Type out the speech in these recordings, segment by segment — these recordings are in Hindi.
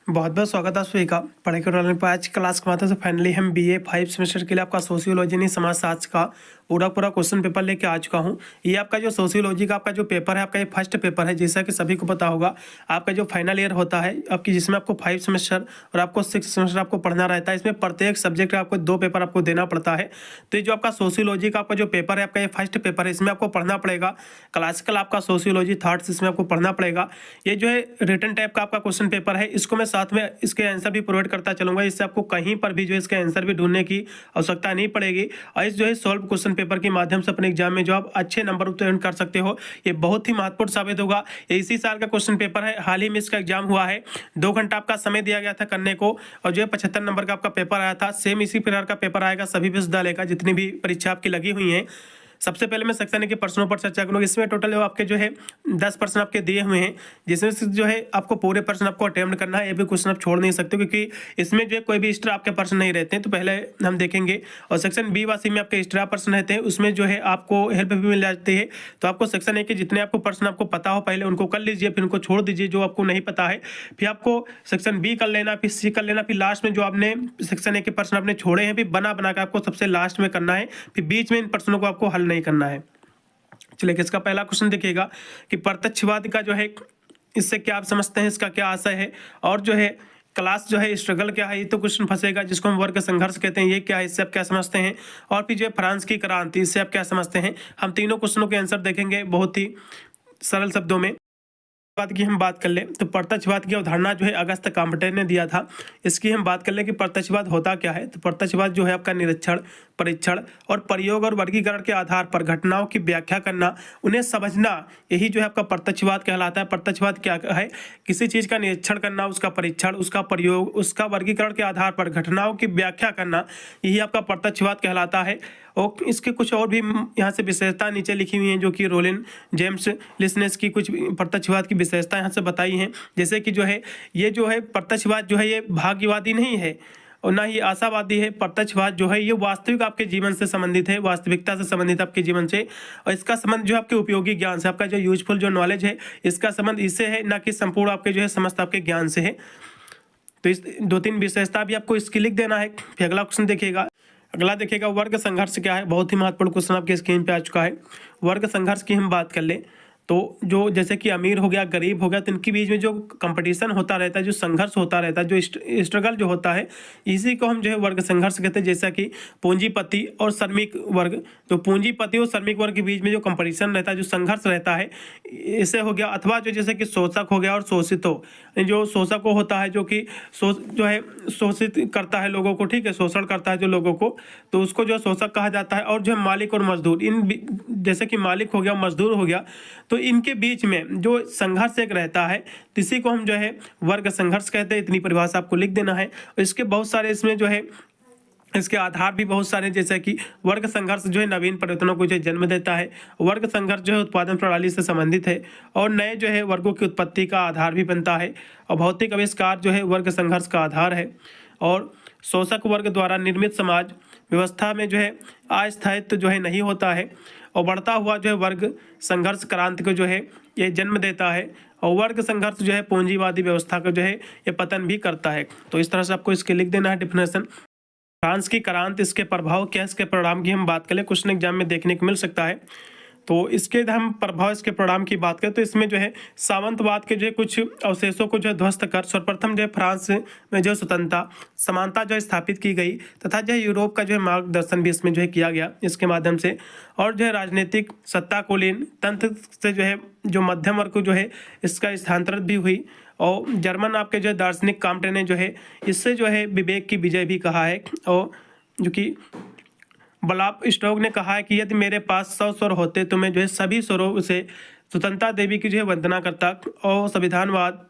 बहुत बहुत स्वागत है आप सभी का पढ़ाई के दौरान पर आज क्लास के माध्यम से फाइनली हम बीए 5 सेमेस्टर के लिए आपका सोशियोलॉजी नहीं समाजशास्त्र का पूरा क्वेश्चन पेपर लेके आ चुका हूँ। ये आपका जो सोशियोलॉजी का आपका जो पेपर है आपका ये फर्स्ट पेपर है, जैसा कि सभी को पता होगा। आपका जो फाइनल ईयर होता है आपकी, जिसमें आपको 5 सेमेस्टर और आपको 6 सेमेस्टर आपको पढ़ना रहता है। इसमें प्रत्येक सब्जेक्ट का आपको 2 पेपर आपको देना पड़ता है। तो ये जो आपका सोशियोलॉजी का आपका जो पेपर है आपका ये फर्स्ट पेपर है, इसमें आपको पढ़ना पड़ेगा क्लासिकल आपका सोशियोलॉजी थर्ड्स, इसमें आपको पढ़ना पड़ेगा। ये जो है रिटन टाइप का आपका क्वेश्चन पेपर है, इसको मैं साथ में इसके आंसर भी प्रोवाइड करता चलूंगा। इससे आपको कहीं पर भी जो है इसका आंसर भी ढूंढने की आवश्यकता नहीं पड़ेगी और इस जो है सॉल्व क्वेश्चन पेपर के माध्यम से अपने एग्जाम में जो आप अच्छे नंबर उत्तीर्ण कर सकते हो। ये बहुत ही महत्वपूर्ण साबित होगा। ये इसी साल का क्वेश्चन पेपर है, हाल ही में इसका एग्जाम हुआ है। 2 घंटा आपका समय दिया गया था करने को और जो है 75 नंबर का आपका पेपर आया था। सेम इसी प्रकार का पेपर आएगा सभी विश्वविद्यालय का, जितनी भी परीक्षा आपकी लगी हुई है। सबसे पहले मैं सेक्शन ए के प्रश्नों पर चर्चा करूंगा। इसमें टोटल आपके जो है 10 प्रश्न आपके दिए हुए हैं, जिसमें से जो है आपको पूरे प्रश्न आपको अटेम्प्ट करना है। ये भी क्वेश्चन आप छोड़ नहीं सकते, क्योंकि इसमें जो है कोई भी एक्स्ट्रा आपके प्रश्न नहीं रहते हैं। तो पहले हम देखेंगे। और सेक्शन बी वासी में आपके एक्स्ट्रा प्रश्न रहते हैं, उसमें जो है आपको हेल्प भी मिल जाती है। तो आपको सेक्शन ए के जितने आपको प्रश्न आपको पता हो पहले उनको कर लीजिए, फिर उनको छोड़ दीजिए जो आपको नहीं पता है। फिर आपको सेक्शन बी कर लेना, फिर सी कर लेना, फिर लास्ट में जो आपने सेक्शन ए के प्रश्न आपने छोड़े हैं फिर बना के आपको सबसे लास्ट में करना है। फिर बीच में इन प्रश्नों को आपको हल नहीं करना है। चलिए, इसका पहला क्वेश्चन देखिएगा कि प्रत्यक्षवाद का जो है इससे क्या आप समझते हैं, इसका क्या आशय है, और जो है क्लास जो है स्ट्रगल क्या है, ये तो क्वेश्चन फंसेगा। जिसको हम वर्ग संघर्ष कहते हैं, ये क्या है, इससे आप क्या समझते हैं, और फिर जो है फ्रांस की क्रांति, इससे आप क्या समझते हैं। हम तीनों क्वेश्चनों के आंसर देखेंगे बहुत ही सरल शब्दों में। बात की हम बात कर लें तो प्रत्यक्षवाद की अवधारणा जो है अगस्त काम्पटे ने दिया था। इसकी हम बात कर लें कि प्रत्यक्षवाद होता क्या है। तो प्रत्यक्षवाद जो है आपका निरीक्षण, परीक्षण और प्रयोग और वर्गीकरण के आधार पर घटनाओं की व्याख्या करना, उन्हें समझना, यही जो है आपका प्रत्यक्षवाद कहलाता है। प्रत्यक्षवाद क्या है, किसी चीज़ का निरीक्षण करना, उसका परीक्षण, उसका प्रयोग, उसका वर्गीकरण के आधार पर घटनाओं की व्याख्या करना, यही आपका प्रत्यक्षवाद कहलाता है। और इसके कुछ और भी यहाँ से विशेषता नीचे लिखी हुई हैं, जो कि रोलिन जेम्स लिसनेस की कुछ प्रत्यक्षवाद की विशेषता यहाँ से बताई हैं। जैसे कि जो है ये जो है प्रत्यक्षवाद जो है ये भाग्यवादी नहीं है और ना ही आशावादी है। प्रत्यक्षवाद जो है ये वास्तविक आपके जीवन से संबंधित है, वास्तविकता से संबंधित आपके जीवन से, और इसका संबंध जो आपके उपयोगी ज्ञान से, आपका जो यूजफुल जो नॉलेज है, इसका संबंध इससे है, ना कि संपूर्ण आपके जो है समस्त आपके ज्ञान से है। तो इस 2-3 विशेषता भी आपको इसकी लिख देना है। फिर अगला क्वेश्चन देखिएगा। अगला देखिएगा वर्ग संघर्ष क्या है। बहुत ही महत्वपूर्ण क्वेश्चन आपके स्क्रीन पे आ चुका है। वर्ग संघर्ष की हम बात कर लें तो जो जैसे कि अमीर हो गया, गरीब हो गया, तो इनके बीच में जो कंपटीशन होता रहता है, जो संघर्ष होता रहता है, जो स्ट्रगल जो होता है, इसी को हम जो है वर्ग संघर्ष कहते हैं। जैसा कि पूंजीपति और श्रमिक वर्ग, जो पूंजीपति और श्रमिक वर्ग के बीच में जो कंपटीशन रहता है, जो संघर्ष रहता है, इससे हो गया। अथवा जो जैसे कि शोषक हो गया और शोषित हो, जो शोषक होता है जो कि जो है शोषित करता है लोगों को, ठीक है, शोषण करता है जो लोगों को, तो उसको जो शोषक कहा जाता है। और जो है मालिक और मजदूर, जैसे कि मालिक हो गया, मजदूर हो गया, तो इनके बीच में जो संघर्ष एक रहता है, इसी को हम जो है वर्ग संघर्ष कहते हैं। इतनी परिभाषा आपको लिख देना है। इसके बहुत सारे इसमें जो है इसके आधार भी बहुत सारे, जैसे कि वर्ग संघर्ष जो है नवीन परिवर्तनों को जो जन्म देता है। वर्ग संघर्ष जो है उत्पादन प्रणाली से संबंधित है और नए जो है वर्गों की उत्पत्ति का आधार भी बनता है। और भौतिक आविष्कार जो है वर्ग संघर्ष का आधार है। और शोषक वर्ग द्वारा निर्मित समाज व्यवस्था में जो है अस्थायित्व जो है नहीं होता है। और बढ़ता हुआ जो है वर्ग संघर्ष क्रांति को जो है ये जन्म देता है। और वर्ग संघर्ष जो है पूंजीवादी व्यवस्था को जो है ये पतन भी करता है। तो इस तरह से आपको इसके लिख देना है डेफिनेशन। फ्रांस की क्रांति, इसके प्रभाव क्या, इसके परिणाम की हम बात करें, क्वेश्चन एग्जाम में देखने को मिल सकता है। तो इसके हम प्रभाव, इसके परिणाम की बात करें तो इसमें जो है सामंतवाद के जो है कुछ अवशेषों को जो है ध्वस्त कर सर्वप्रथम जो है फ्रांस में जो स्वतंत्रता समानता जो है स्थापित की गई, तथा जो है यूरोप का जो है मार्गदर्शन भी इसमें जो है किया गया इसके माध्यम से। और जो है राजनीतिक सत्ता कुलीन तंत्र से जो है जो मध्यम वर्ग को जो है इसका स्थानांतरित भी हुई। और जर्मन आपके जो है दार्शनिक काम्टे ने जो है इससे जो है विवेक की विजय भी कहा है। और जो कि बलाप स्टोक ने कहा है कि यदि मेरे पास 100 स्वर होते तो मैं जो है सभी स्वरों से स्वतंत्रता देवी की जो है वंदना करता। और संविधानवाद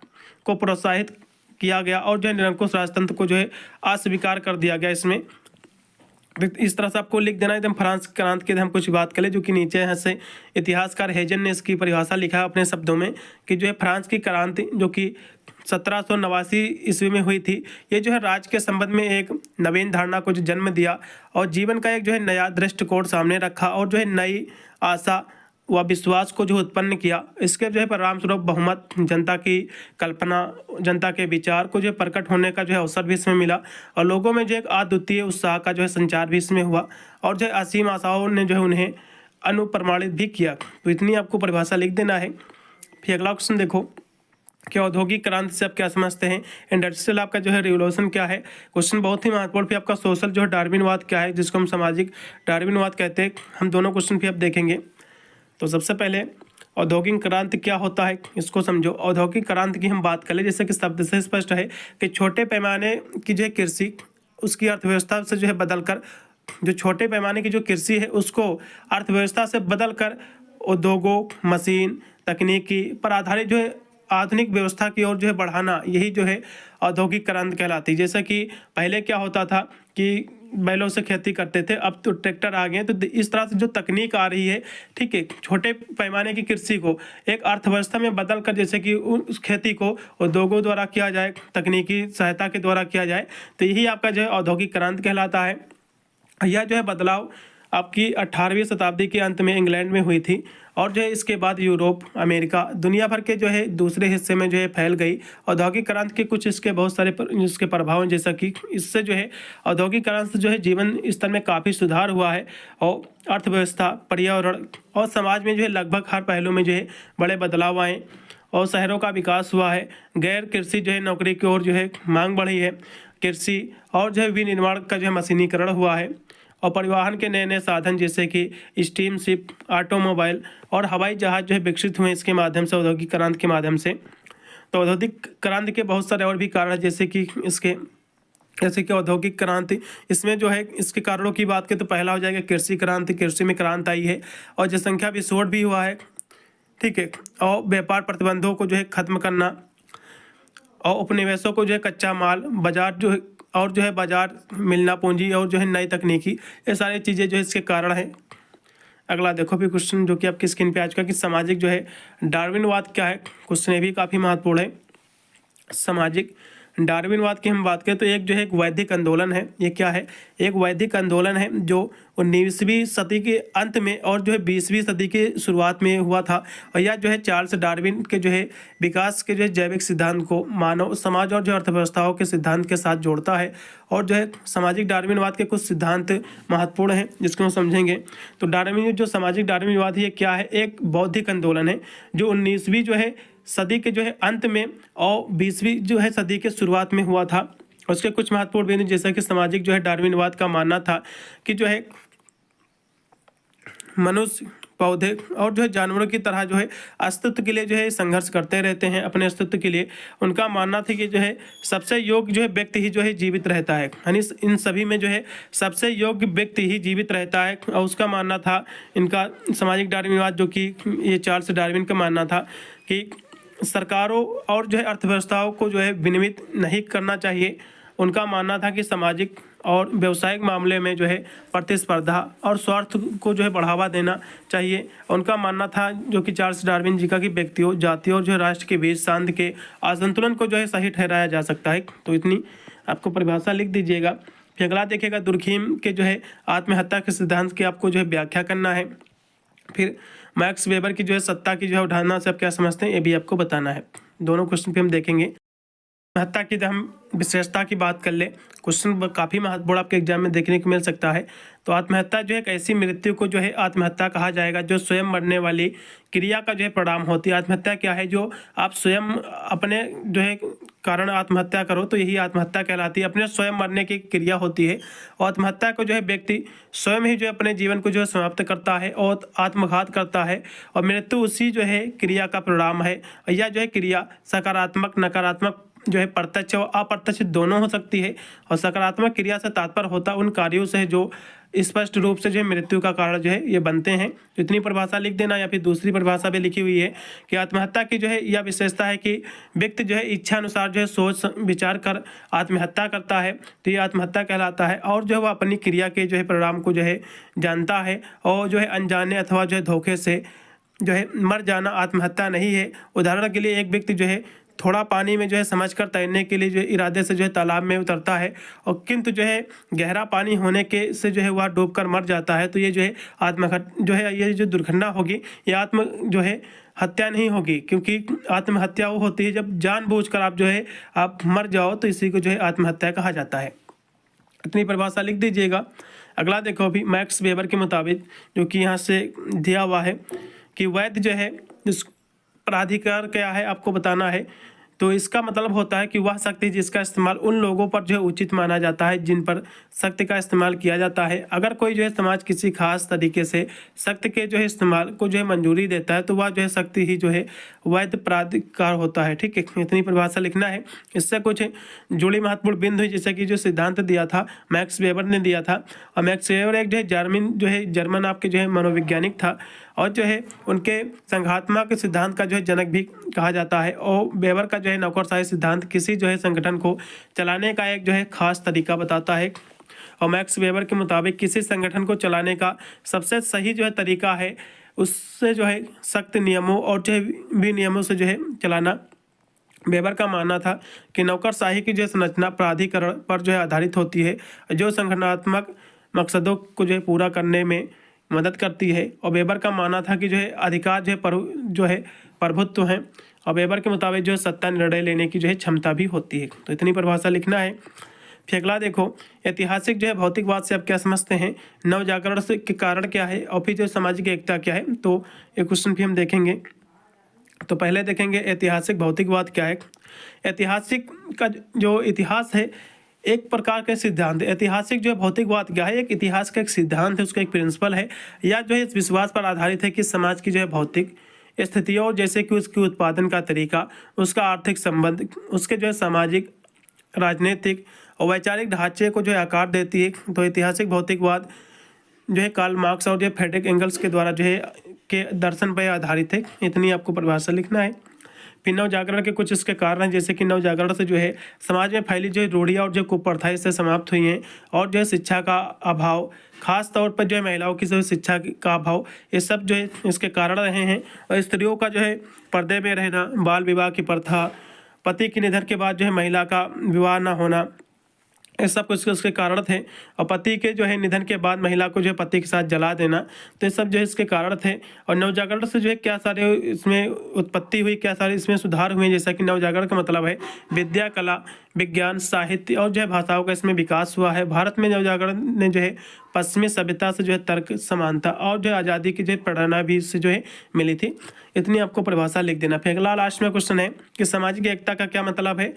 को प्रोत्साहित किया गया और जो है निरंकुश राजतंत्र को जो है अस्वीकार कर दिया गया इसमें। इस तरह से आपको लिख देना है। एकदम फ्रांस क्रांति की हम कुछ बात करें, जो कि नीचे यहाँ से इतिहासकार हेजन ने इसकी परिभाषा लिखा है अपने शब्दों में कि जो है फ्रांस की क्रांति जो कि 1789 ईस्वी में हुई थी, ये जो है राज्य के संबंध में एक नवीन धारणा को जो जन्म दिया और जीवन का एक जो है नया दृष्टिकोण सामने रखा और जो है नई आशा व विश्वास को जो उत्पन्न किया। इसके जो है परिणाम स्वरूप बहुमत, जनता की कल्पना, जनता के विचार को जो है प्रकट होने का जो है अवसर भी इसमें मिला और लोगों में जो एक अद्वितीय उत्साह का जो है संचार भी इसमें हुआ और जो है असीम आशाओं ने जो है उन्हें अनुप्रमाणित भी किया। तो इतनी आपको परिभाषा लिख देना है। फिर अगला क्वेश्चन देखो कि औद्योगिक क्रांति से आप क्या समझते हैं, इंडस्ट्रियल आपका जो है रिवोल्यूशन क्या है। क्वेश्चन बहुत ही महत्वपूर्ण। फिर आपका सोशल जो है डार्विनवाद क्या है, जिसको हम सामाजिक डार्विनवाद कहते हैं। हम दोनों क्वेश्चन फिर आप देखेंगे। तो सबसे पहले औद्योगिक क्रांति क्या होता है, इसको समझो। औद्योगिक क्रांति की हम बात करें, जैसे कि शब्द से स्पष्ट है कि छोटे पैमाने की जो है कृषि, उसकी अर्थव्यवस्था से जो है बदलकर, जो छोटे पैमाने की जो कृषि है उसको अर्थव्यवस्था से बदलकर उद्योगों, मशीन, तकनीकी पर आधारित जो है आधुनिक व्यवस्था की ओर जो है बढ़ाना, यही जो है औद्योगिक क्रांति कहलाती है। जैसा कि पहले क्या होता था कि बैलों से खेती करते थे, अब तो ट्रैक्टर आ गए हैं। तो इस तरह से जो तकनीक आ रही है, ठीक है, छोटे पैमाने की कृषि को एक अर्थव्यवस्था में बदल कर, जैसे कि उस खेती को उद्योगों द्वारा किया जाए, तकनीकी सहायता के द्वारा किया जाए, तो यही आपका जो है औद्योगिक क्रांति कहलाता है। यह जो है बदलाव आपकी 18वीं शताब्दी के अंत में इंग्लैंड में हुई थी और जो है इसके बाद यूरोप, अमेरिका, दुनिया भर के जो है दूसरे हिस्से में जो है फैल गई। औद्योगिक क्रांति के कुछ इसके बहुत सारे इसके प्रभाव हैं, जैसा कि इससे जो है औद्योगिक क्रांति से जो है जीवन स्तर में काफ़ी सुधार हुआ है और अर्थव्यवस्था, पर्यावरण और समाज में जो है लगभग हर पहलू में जो है बड़े बदलाव आए और शहरों का विकास हुआ है। गैर कृषि जो है नौकरी की ओर जो है मांग बढ़ी है। कृषि और जो है विनिर्माण का जो है मशीनीकरण हुआ है और परिवहन के नए नए साधन जैसे कि स्टीम शिप, ऑटोमोबाइल और हवाई जहाज जो है विकसित हुए इसके माध्यम से, औद्योगिक क्रांति के माध्यम से। तो औद्योगिक क्रांति के बहुत सारे और भी कारण हैं, जैसे कि औद्योगिक क्रांति, इसमें जो है इसके कारणों की बात करें तो पहला हो जाएगा कृषि क्रांति। कृषि में क्रांति आई है और जनसंख्या विस्फोट भी हुआ है, ठीक है, और व्यापार प्रतिबंधों को जो है खत्म करना और उपनिवेशों को जो है कच्चा माल, बाजार जो है और जो है बाजार मिलना, पूंजी और जो है नई तकनीकी, ये सारी चीज़ें जो है इसके कारण हैं। अगला देखो भी क्वेश्चन जो कि आपकी स्क्रीन पे आ चुका कि सामाजिक जो है डार्विनवाद क्या है। क्वेश्चन ये भी काफ़ी महत्वपूर्ण है। सामाजिक डार्विनवाद की हम बात करें तो एक जो है एक वैदिक आंदोलन है। ये क्या है, एक वैदिक आंदोलन है जो 19वीं सदी के अंत में और जो है 20वीं सदी के शुरुआत में हुआ था और यह जो है चार्ल्स डार्विन के जो है विकास के जो है जैविक सिद्धांत को मानव समाज और जो अर्थव्यवस्थाओं के सिद्धांत के साथ जोड़ता है और जो है सामाजिक डार्विनवाद के कुछ सिद्धांत महत्वपूर्ण हैं जिसको हम समझेंगे। तो डार्विन जो सामाजिक डार्विनवाद है क्या है, एक बौद्धिक आंदोलन है जो 19वीं जो है सदी के जो है अंत में और 20वीं जो है सदी के शुरुआत में हुआ था। उसके कुछ महत्वपूर्ण बिंदु, जैसा कि सामाजिक जो है डार्विनवाद का मानना था कि जो है मनुष्य, पौधे और जो है जानवरों की तरह जो है अस्तित्व के लिए जो है संघर्ष करते रहते हैं अपने अस्तित्व के लिए। उनका मानना था कि जो है सबसे योग्य जो है व्यक्ति ही जो है जीवित रहता है, यानी इन सभी में जो है सबसे योग्य व्यक्ति ही जीवित रहता है। और उसका मानना था इनका सामाजिक डार्विनवाद, जो कि ये चार्ल्स डार्विन का मानना था कि सरकारों और जो है अर्थव्यवस्थाओं को जो है विनियमित नहीं करना चाहिए। उनका मानना था कि सामाजिक और व्यवसायिक मामले में जो है प्रतिस्पर्धा और स्वार्थ को जो है बढ़ावा देना चाहिए। उनका मानना था, जो कि चार्ल्स डार्विन जी का, कि व्यक्तियों, जातियों और जो है राष्ट्र के बीच शांति के असंतुलन को जो है सही ठहराया जा सकता है। तो इतनी आपको परिभाषा लिख दीजिएगा। फिर अगला देखिएगा दुर्खीम के जो है आत्महत्या के सिद्धांत की आपको जो है व्याख्या करना है। फिर मैक्स वेबर की जो है सत्ता की जो है अवधारणा से आप क्या समझते हैं, ये भी आपको बताना है। दोनों क्वेश्चन पे हम देखेंगे। आत्महत्या की जब हम विशेषता की बात कर ले, क्वेश्चन काफ़ी महत्वपूर्ण आपके एग्जाम में देखने को मिल सकता है। तो आत्महत्या जो है एक ऐसी मृत्यु को जो है आत्महत्या कहा जाएगा जो स्वयं मरने वाली क्रिया का जो है परिणाम होती है। आत्महत्या क्या है, जो आप स्वयं अपने जो है कारण आत्महत्या करो तो यही आत्महत्या कहलाती है। अपने स्वयं मरने की क्रिया होती है और आत्महत्या को जो है व्यक्ति स्वयं ही जो है अपने जीवन को जो है समाप्त करता है और आत्मघात करता है और मृत्यु उसी जो है क्रिया का परिणाम है। यह जो है क्रिया सकारात्मक, नकारात्मक जो है प्रत्यक्ष और अप्रत्यक्ष दोनों हो सकती है। और सकारात्मक क्रिया से तात्पर्य होता है उन कार्यों से जो स्पष्ट रूप से जो है मृत्यु का कारण जो है ये बनते हैं। तो इतनी परिभाषा लिख देना, या फिर दूसरी परिभाषा भी लिखी हुई है कि आत्महत्या की जो है यह विशेषता है कि व्यक्ति जो है इच्छा अनुसार जो है सोच विचार कर आत्महत्या करता है, तो ये आत्महत्या कहलाता है। और जो है वह अपनी क्रिया के जो है परिणाम को जो है जानता है और जो है अनजाने अथवा जो है धोखे से जो है मर जाना आत्महत्या नहीं है। उदाहरण के लिए एक व्यक्ति जो है थोड़ा पानी में जो है समझकर तैरने के लिए जो है इरादे से जो है तालाब में उतरता है, और किंतु जो है गहरा पानी होने के से जो है वह डूबकर मर जाता है, तो ये जो है जो है ये जो दुर्घटना होगी ये जो है हत्या नहीं होगी, क्योंकि आत्महत्या वो होती है जब जानबूझकर आप जो है आप मर जाओ, तो इसी को जो है आत्महत्या कहा जाता है। इतनी परिभाषा लिख दीजिएगा। अगला देखो अभी मैक्स वेबर के मुताबिक, जो कि यहाँ से दिया हुआ है कि वैध जो है इस प्राधिकार क्या है आपको बताना है। तो इसका मतलब होता है कि वह शक्ति जिसका इस्तेमाल उन लोगों पर जो है उचित माना जाता है जिन पर शक्ति का इस्तेमाल किया जाता है। अगर कोई जो है समाज किसी खास तरीके से शक्ति के जो है इस्तेमाल को जो है मंजूरी देता है, तो वह जो है शक्ति ही जो है वैध प्राधिकार होता है। ठीक है, इतनी परिभाषा लिखना है। इससे कुछ जुड़ी महत्वपूर्ण बिंदु हुई, जैसे कि जो सिद्धांत दिया था मैक्स वेबर ने दिया था, और मैक्स वेबर एक जो है जर्मन आपके जो है मनोवैज्ञानिक था, और जो है उनके संघात्मक सिद्धांत का जो है जनक भी कहा जाता है। और वेबर का जो है नौकरशाही सिद्धांत किसी जो है संगठन को चलाने का एक जो है खास तरीका बताता है, और मैक्स वेबर के मुताबिक किसी संगठन को चलाने का सबसे सही जो है तरीका है उससे जो है सख्त नियमों और जो है विनियमों से जो है चलाना। वेबर का मानना था कि नौकरशाही की जो संरचना प्राधिकरण पर जो है आधारित होती है, जो संगठनात्मक मकसदों को जो है पूरा करने में मदद करती है। और वेबर का मानना था कि जो है अधिकार जो है प्रभुत्व है, और वेबर के मुताबिक जो है सत्ता निर्णय लेने की जो है क्षमता भी होती है। तो इतनी परिभाषा लिखना है। फिर अगला देखो ऐतिहासिक जो है भौतिकवाद से आप क्या समझते हैं, नवजागरण से के कारण क्या है, और फिर जो सामाजिक एकता क्या है। तो ये क्वेश्चन भी हम देखेंगे। तो पहले देखेंगे ऐतिहासिक भौतिकवाद क्या है। ऐतिहासिक का जो इतिहास है एक प्रकार के सिद्धांत। ऐतिहासिक जो है भौतिकवाद क्या है, एक इतिहास का एक सिद्धांत है, उसका एक प्रिंसिपल है, या जो है इस विश्वास पर आधारित है कि समाज की जो है भौतिक स्थितियों जैसे कि उसकी उत्पादन का तरीका, उसका आर्थिक संबंध, उसके जो है सामाजिक, राजनीतिक और वैचारिक ढांचे को जो है आकार देती है। तो ऐतिहासिक भौतिकवाद जो है कार्ल मार्क्स और जो फ्रेडरिक एंगल्स के द्वारा जो है के दर्शन पर आधारित है। इतनी आपको परिभाषा लिखना है। फिर नवजागरण के कुछ इसके कारण हैं, जैसे कि नवजागरण से जो है समाज में फैली जो रूढ़ियाँ और जो कुप्रथाएं इससे समाप्त हुई हैं, और जो है शिक्षा का अभाव, खास तौर पर जो है महिलाओं की जो शिक्षा का अभाव, ये सब जो है इसके कारण रहे हैं। और स्त्रियों का जो है पर्दे में रहना, बाल विवाह की प्रथा, पति के निधन के बाद जो है महिला का विवाह न होना, ये सब कुछ उसके कारण थे। और पति के जो है निधन के बाद महिला को जो है पति के साथ जला देना, तो ये सब जो है इसके कारण थे। और नवजागरण से जो है क्या सारे इसमें उत्पत्ति हुई, क्या सारे इसमें सुधार हुए, जैसा कि नवजागरण का मतलब है विद्या, कला, विज्ञान, साहित्य और जो है भाषाओं का इसमें विकास हुआ है। भारत में नवजागरण ने जो है पश्चिमी सभ्यता से जो है तर्क, समानता और जो है आज़ादी की जो है प्रेरणा भी इससे जो है मिली थी। इतनी आपको परिभाषा लिख देना। फिर अगला लास्ट में क्वेश्चन है कि सामाजिक एकता का क्या मतलब है।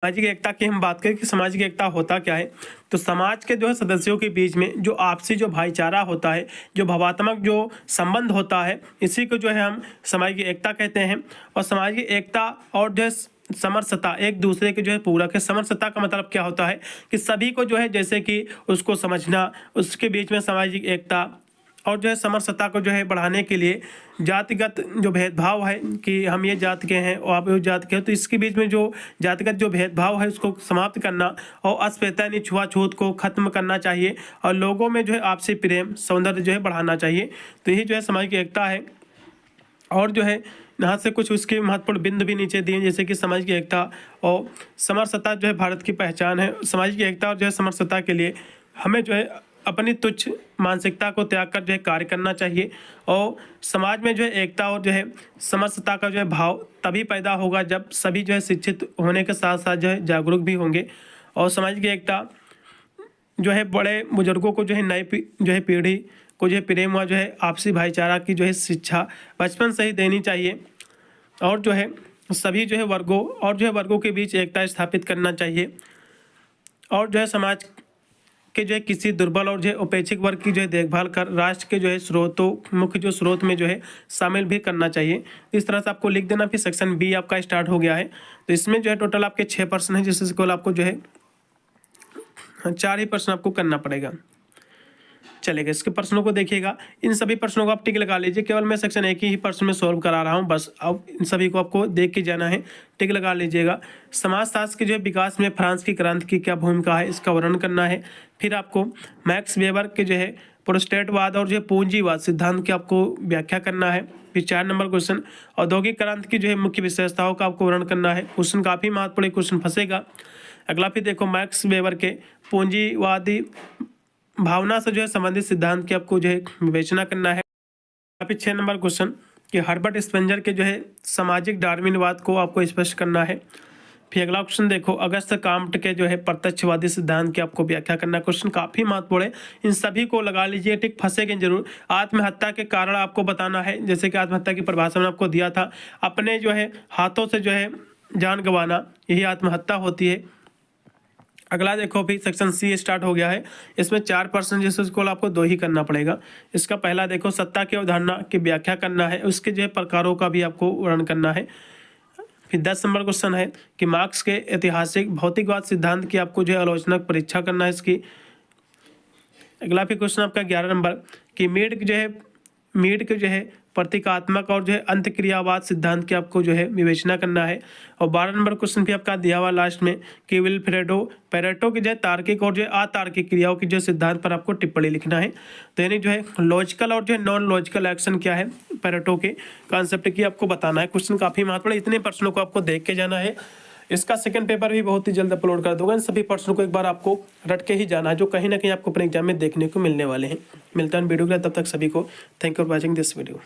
सामाजिक एकता की हम बात करें कि सामाजिक एकता होता क्या है, तो समाज के जो है सदस्यों के बीच में जो आपसी जो भाईचारा होता है, जो भावात्मक जो संबंध होता है, इसी को जो है हम सामाजिक एकता कहते हैं। और सामाजिक एकता और जो है समरसता एक दूसरे के जो है पूरक है। समरसता का मतलब क्या होता है कि सभी को जो है जैसे कि उसको समझना, उसके बीच में सामाजिक एकता, और जो है समरसता को जो है बढ़ाने के लिए जातिगत जो भेदभाव है कि हम ये जात के हैं और आप उस जात के हैं, तो इसके बीच में जो जातिगत जो भेदभाव है उसको समाप्त करना, और अस्पृश्यता यानी छुआछूत को खत्म करना चाहिए, और लोगों में जो है आपसी प्रेम, सौंदर्य जो है बढ़ाना चाहिए। तो यही जो है सामाजिक एकता है। और जो है यहाँ से कुछ उसके महत्वपूर्ण बिंदु भी नीचे दिए, जैसे कि सामाजिक एकता और समरसता जो है भारत की पहचान है। सामाजिक एकता और जो है समरसता के लिए हमें जो है अपनी तुच्छ मानसिकता को त्याग कर जो है कार्य करना चाहिए, और समाज में जो है एकता और जो है समरसता का जो है भाव तभी पैदा होगा जब सभी जो है शिक्षित होने के साथ साथ जो है जागरूक भी होंगे। और सामाजिक एकता जो है बड़े बुजुर्गों को जो है नई जो है पीढ़ी को जो है प्रेम व जो है आपसी भाईचारा की जो है शिक्षा बचपन से ही देनी चाहिए, और जो है सभी जो है वर्गों के बीच एकता स्थापित करना चाहिए, और जो है समाज के जो है किसी दुर्बल और जो है उपेक्षित वर्ग की जो है देखभाल कर राष्ट्र के जो है स्रोतों मुख्य जो स्रोत में जो है शामिल भी करना चाहिए। इस तरह से आपको लिख देना। फिर सेक्शन बी आपका स्टार्ट हो गया है। तो इसमें जो है टोटल आपके 6 प्रश्न हैं, जिससे केवल आपको जो है 4 ही प्रश्न आपको करना पड़ेगा। चलेगा, इसके प्रश्नों को देखिएगा। इन सभी प्रश्नों को आप टिक लगा लीजिए। केवल मैं सेक्शन एक ही प्रश्न में सॉल्व करा रहा हूँ, बस अब इन सभी को आपको देख के जाना है। टिक लगा लीजिएगा। समाजशास्त्र के जो है विकास में फ्रांस की क्रांति की क्या भूमिका है, इसका वर्णन करना है। फिर आपको मैक्स वेबर के जो है प्रोस्टेटवाद और जो है पूंजीवाद सिद्धांत की आपको व्याख्या करना है। फिर 4 नंबर क्वेश्चन, औद्योगिक क्रांति की जो है मुख्य विशेषताओं का आपको वर्णन करना है। क्वेश्चन काफी महत्वपूर्ण क्वेश्चन फंसेगा। अगला फिर देखो मैक्स वेबर के पूंजीवादी भावना से जो है संबंधित सिद्धांत की आपको जो है विवेचना करना है। फिर 6 नंबर क्वेश्चन कि हर्बर्ट स्पेंजर के जो है सामाजिक डार्विनवाद को आपको स्पष्ट करना है। फिर अगला क्वेश्चन देखो अगस्त काम्ट के जो है प्रत्यक्षवादी सिद्धांत की आपको व्याख्या करना है। क्वेश्चन काफी महत्वपूर्ण है, इन सभी को लगा लीजिए, ठीक फंसेंगे जरूर। आत्महत्या के कारण आपको बताना है, जैसे कि आत्महत्या की परिभाषा में आपको दिया था, अपने जो है हाथों से जो है जान गंवाना, यही आत्महत्या होती है। अगला देखो भी सेक्शन सी स्टार्ट हो गया है, इसमें 4% जैसे को आपको 2 ही करना पड़ेगा। इसका पहला देखो सत्ता की अवधारणा की व्याख्या करना है, उसके जो है प्रकारों का भी आपको वर्णन करना है। फिर 10 नंबर क्वेश्चन है कि मार्क्स के ऐतिहासिक भौतिकवाद सिद्धांत की आपको जो है आलोचनात्मक परीक्षा करना है इसकी। अगला फिर क्वेश्चन आपका 11 नंबर कि मीड के जो है प्रतीकात्मक और जो है अंतक्रियावाद सिद्धांत की आपको जो है विवेचना करना है। और 12 नंबर क्वेश्चन भी आपका दिया हुआ लास्ट में कि विल्फ्रेडो पेरेटो की जो है तार्किक और जो है अतार्किक क्रियाओं की जो सिद्धांत पर आपको टिप्पणी लिखना है। तो यानी जो है लॉजिकल और जो है नॉन लॉजिकल एक्शन क्या है पेरेटो के कॉन्सेप्ट की आपको बताना है। क्वेश्चन काफी महत्वपूर्ण, इतने प्रश्नों को आपको देख के जाना है। इसका सेकंड पेपर भी बहुत ही जल्द अपलोड कर दूंगा। इन सभी प्रश्नों को एक बार आपको रट के ही जाना है, जो कहीं ना कहीं आपको अपने एग्जाम में देखने को मिलने वाले हैं। मिलता है वीडियो के लिए, तब तक सभी को thank you for watching this video.